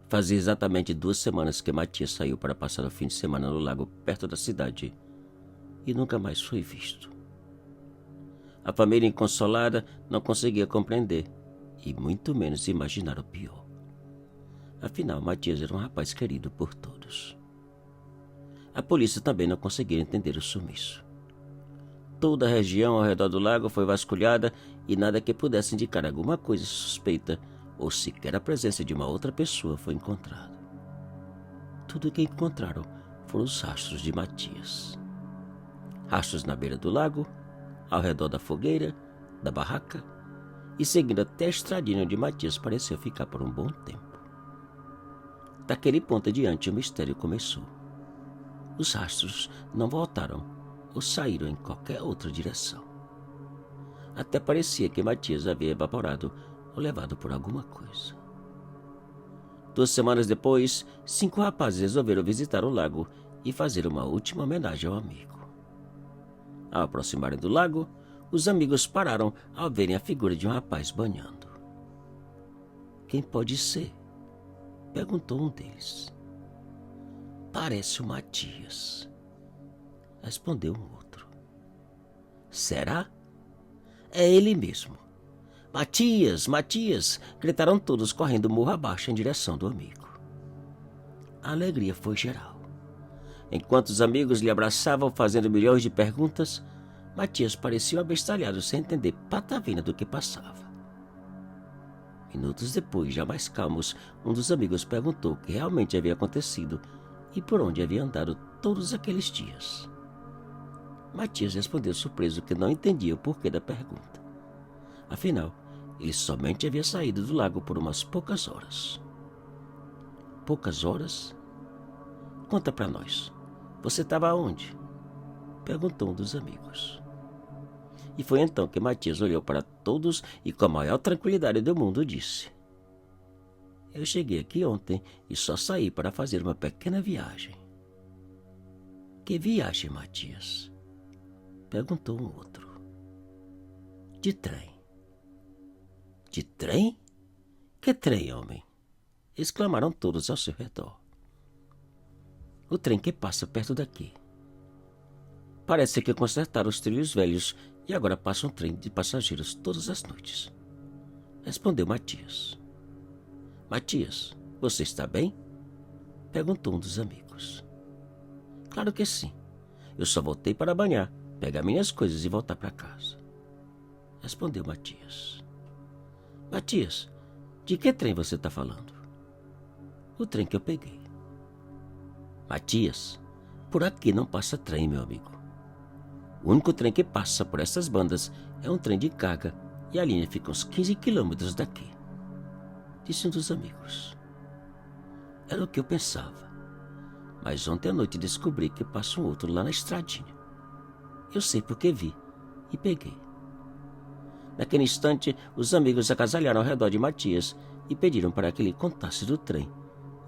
Fazia exatamente 2 semanas que Matias saiu para passar o fim de semana no lago perto da cidade e nunca mais foi visto. A família inconsolada não conseguia compreender e muito menos imaginar o pior. Afinal, Matias era um rapaz querido por todos. A polícia também não conseguia entender o sumiço. Toda a região ao redor do lago foi vasculhada e nada que pudesse indicar alguma coisa suspeita ou sequer a presença de uma outra pessoa foi encontrado. Tudo o que encontraram foram os rastros de Matias. Rastros na beira do lago, ao redor da fogueira, da barraca e seguindo até a estradinha onde Matias pareceu ficar por um bom tempo. Daquele ponto adiante o mistério começou. Os rastros não voltaram ou saíram em qualquer outra direção. Até parecia que Matias havia evaporado ou levado por alguma coisa. 2 semanas depois, 5 rapazes resolveram visitar o lago e fazer uma última homenagem ao amigo. Ao aproximarem do lago, os amigos pararam ao verem a figura de um rapaz banhando. "Quem pode ser?" perguntou um deles. "Parece o Matias", respondeu um outro. "Será? É ele mesmo. Matias, Matias!" gritaram todos correndo morro abaixo em direção do amigo. A alegria foi geral. Enquanto os amigos lhe abraçavam fazendo milhões de perguntas, Matias parecia um abestalhado sem entender patavina do que passava. Minutos depois, já mais calmos, um dos amigos perguntou o que realmente havia acontecido e por onde havia andado todos aqueles dias. Matias respondeu surpreso que não entendia o porquê da pergunta. Afinal, ele somente havia saído do lago por umas poucas horas. "Poucas horas? Conta pra nós. Você estava onde?" perguntou um dos amigos. E foi então que Matias olhou para todos e com a maior tranquilidade do mundo disse: "Eu cheguei aqui ontem e só saí para fazer uma pequena viagem." "Que viagem, Matias?" perguntou um outro. "De trem." "De trem? Que trem, homem?" exclamaram todos ao seu redor. "O trem que passa perto daqui. Parece que consertaram os trilhos velhos e agora passa um trem de passageiros todas as noites", respondeu Matias. "Matias, você está bem?" perguntou um dos amigos. "Claro que sim. Eu só voltei para banhar, pegar minhas coisas e voltar para casa", respondeu Matias. "Matias, de que trem você está falando?" "O trem que eu peguei." "Matias, por aqui não passa trem, meu amigo. O único trem que passa por essas bandas é um trem de carga e a linha fica uns 15 quilômetros daqui", disse um dos amigos. "Era o que eu pensava, mas ontem à noite descobri que passa um outro lá na estradinha. Eu sei porque vi e peguei." Naquele instante, os amigos agasalharam ao redor de Matias e pediram para que ele contasse do trem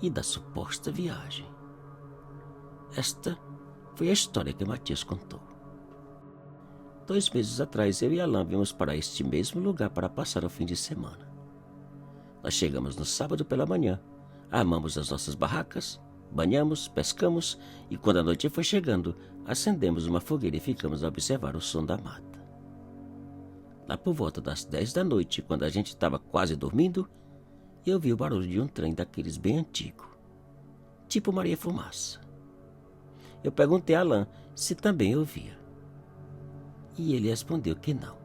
e da suposta viagem. Esta foi a história que Matias contou. 2 meses atrás, eu e Alain viemos para este mesmo lugar para passar o fim de semana. Nós chegamos no sábado pela manhã, armamos as nossas barracas, banhamos, pescamos e quando a noite foi chegando, acendemos uma fogueira e ficamos a observar o som da mata. Lá por volta das 10 da noite, quando a gente estava quase dormindo, eu vi o barulho de um trem daqueles bem antigo, tipo Maria Fumaça. Eu perguntei a Alain se também ouvia. E ele respondeu que não,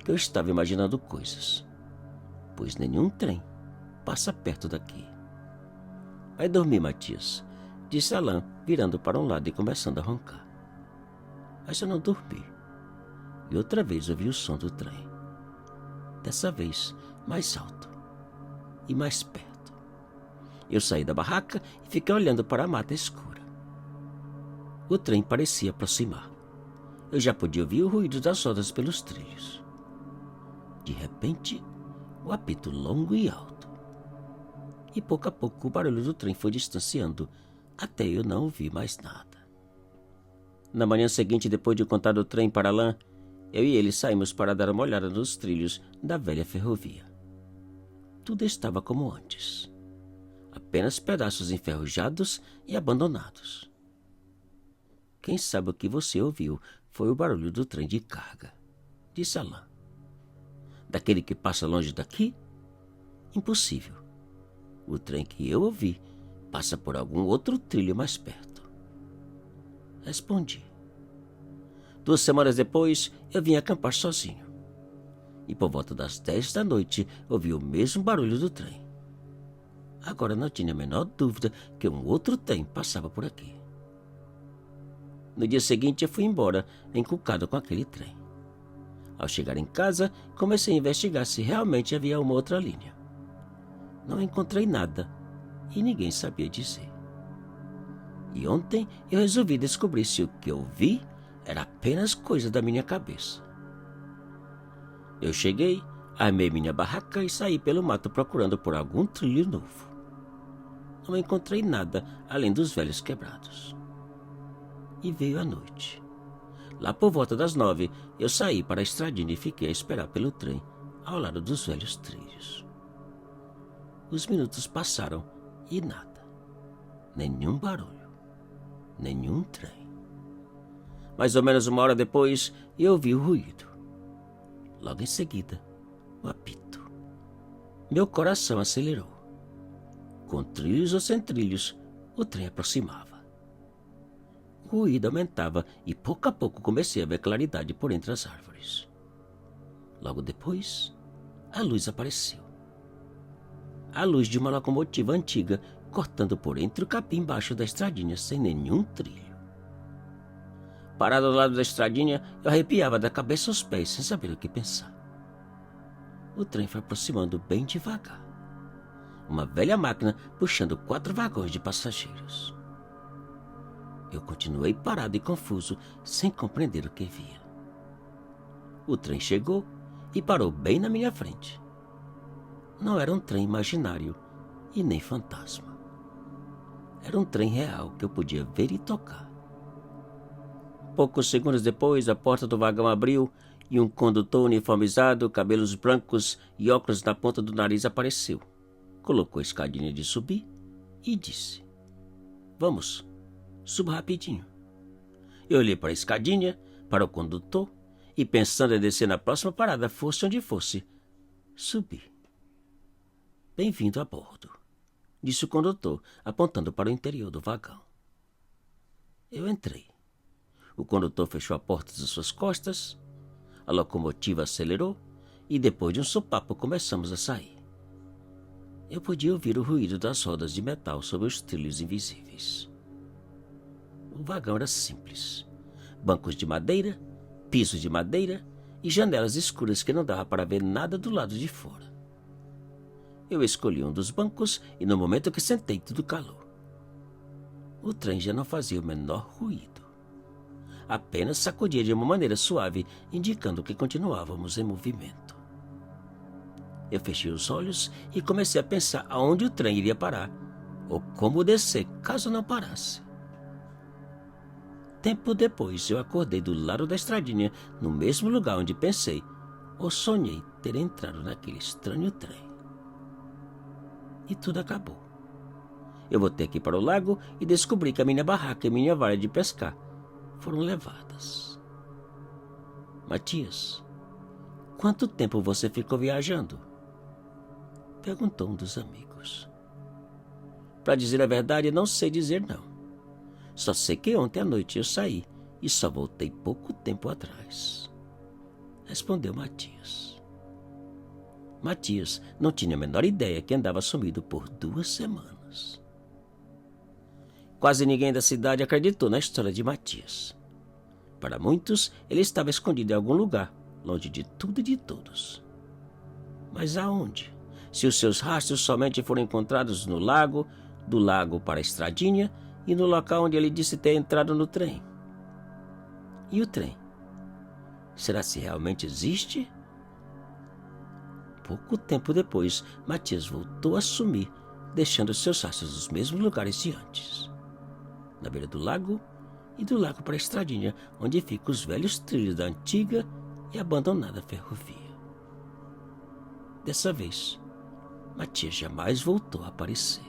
que eu estava imaginando coisas, pois nenhum trem passa perto daqui. "Vai dormir, Matias", disse Alain, virando para um lado e começando a roncar. Mas eu não dormi. E outra vez ouvi o som do trem. Dessa vez, mais alto e mais perto. Eu saí da barraca e fiquei olhando para a mata escura. O trem parecia aproximar. Eu já podia ouvir o ruído das rodas pelos trilhos. De repente, o apito longo e alto. E pouco a pouco o barulho do trem foi distanciando, até eu não ouvir mais nada. Na manhã seguinte, depois de contar o trem para Alain, eu e ele saímos para dar uma olhada nos trilhos da velha ferrovia. Tudo estava como antes. apenas pedaços enferrujados e abandonados. Quem sabe o que você ouviu foi o barulho do trem de carga, disse Alain. Daquele que passa longe daqui? Impossível. O trem que eu ouvi passa por algum outro trilho mais perto. Respondi. 2 semanas depois, eu vim acampar sozinho. E por volta das 10 da noite, ouvi o mesmo barulho do trem. Agora não tinha a menor dúvida que um outro trem passava por aqui. No dia seguinte, eu fui embora, encucado com aquele trem. Ao chegar em casa, comecei a investigar se realmente havia uma outra linha. Não encontrei nada e ninguém sabia dizer. E ontem eu resolvi descobrir se o que eu vi era apenas coisa da minha cabeça. Eu cheguei, armei minha barraca e saí pelo mato procurando por algum trilho novo. Não encontrei nada além dos velhos quebrados. E veio a noite. Lá por volta das 9, eu saí para a estradinha e fiquei a esperar pelo trem ao lado dos velhos trilhos. Os minutos passaram e nada. Nenhum barulho. Nenhum trem. Mais ou menos 1 hora depois, eu ouvi o ruído. Logo em seguida, o apito. Meu coração acelerou. Com trilhos ou sem trilhos, o trem aproximava. O ruído aumentava e pouco a pouco comecei a ver claridade por entre as árvores. Logo depois, a luz apareceu. A luz de uma locomotiva antiga cortando por entre o capim embaixo da estradinha sem nenhum trilho. Parado ao lado da estradinha, eu arrepiava da cabeça aos pés sem saber o que pensar. O trem foi aproximando bem devagar. Uma velha máquina puxando 4 vagões de passageiros. Eu continuei parado e confuso, sem compreender o que via. O trem chegou e parou bem na minha frente. Não era um trem imaginário e nem fantasma. Era um trem real que eu podia ver e tocar. Poucos segundos depois, a porta do vagão abriu e um condutor uniformizado, cabelos brancos e óculos na ponta do nariz apareceu. Colocou a escadinha de subir e disse: "Vamos, suba rapidinho." Eu olhei para a escadinha, para o condutor e, pensando em descer na próxima parada, fosse onde fosse, subi. "Bem-vindo a bordo", disse o condutor, apontando para o interior do vagão. Eu entrei. O condutor fechou a porta das suas costas, a locomotiva acelerou e, depois de um sopapo, começamos a sair. Eu podia ouvir o ruído das rodas de metal sobre os trilhos invisíveis. O vagão era simples. Bancos de madeira, piso de madeira e janelas escuras que não dava para ver nada do lado de fora. Eu escolhi um dos bancos e, no momento que sentei, tudo calou. O trem já não fazia o menor ruído. Apenas sacudia de uma maneira suave, indicando que continuávamos em movimento. Eu fechei os olhos e comecei a pensar aonde o trem iria parar, ou como descer caso não parasse. Tempo depois, eu acordei do lado da estradinha, no mesmo lugar onde pensei, ou sonhei ter entrado naquele estranho trem. E tudo acabou. Eu voltei aqui para o lago e descobri que a minha barraca e minha vara de pescar foram levadas. "Matias, quanto tempo você ficou viajando?" perguntou um dos amigos. "Para dizer a verdade, não sei dizer não. Só sei que ontem à noite eu saí e só voltei pouco tempo atrás", respondeu Matias. Matias não tinha a menor ideia que andava sumido por 2 semanas. Quase ninguém da cidade acreditou na história de Matias. Para muitos, ele estava escondido em algum lugar, longe de tudo e de todos. Mas aonde? Se os seus rastros somente foram encontrados no lago, do lago para a estradinha e no local onde ele disse ter entrado no trem. E o trem? Será se realmente existe? Pouco tempo depois, Matias voltou a sumir, deixando seus rastros nos mesmos lugares de antes. Na beira do lago e do lago para a estradinha, onde ficam os velhos trilhos da antiga e abandonada ferrovia. Dessa vez, Matias jamais voltou a aparecer.